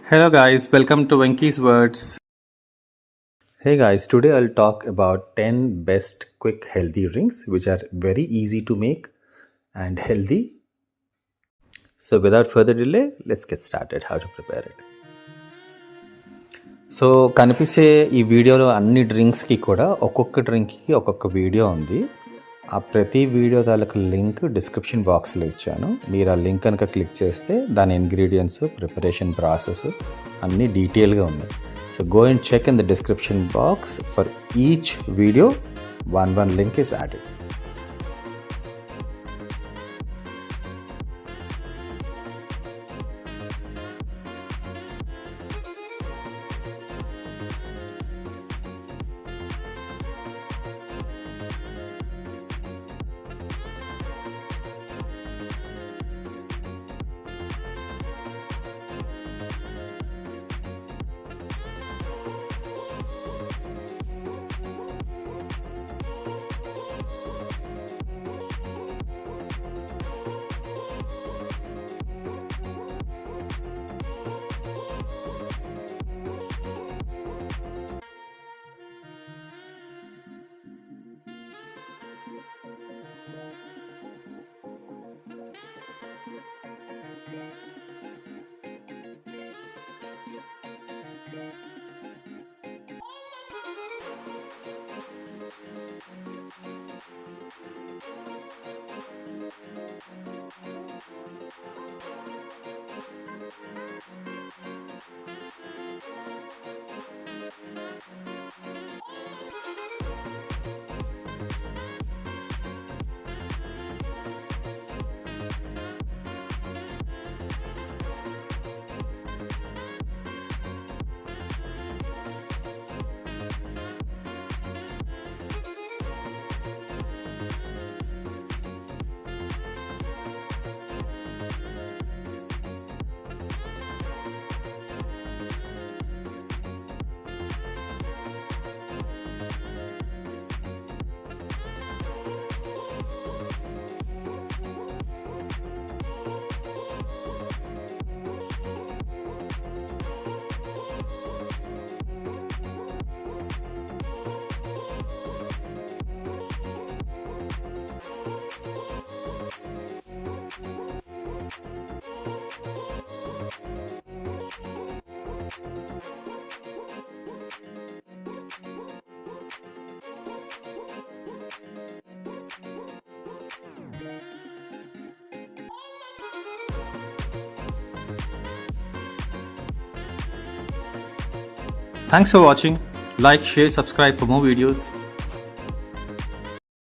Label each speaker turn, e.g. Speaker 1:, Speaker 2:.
Speaker 1: Hello guys, welcome to Venky's Words. Hey guys, today I'll talk about 10 best quick healthy drinks which are very easy to make and healthy. So without further delay, let's get started how to prepare it. So కనిపించే ఈ వీడియోలో అన్ని డ్రింక్స్కి కూడా ఒక్కొక్క డ్రింక్కి ఒక్కొక్క video ఉంది. ఆ ప్రతి వీడియో తాలూకు లింక్ డిస్క్రిప్షన్ బాక్స్లో ఇచ్చాను. మీరు ఆ లింక్ కనుక క్లిక్ చేస్తే దాని ఇంగ్రీడియంట్స్, ప్రిపరేషన్ ప్రాసెస్ అన్నీ డీటెయిల్గా ఉన్నాయి. So go and check in the description box for each video. one link is added. Thanks for watching. Like, share, subscribe for more videos.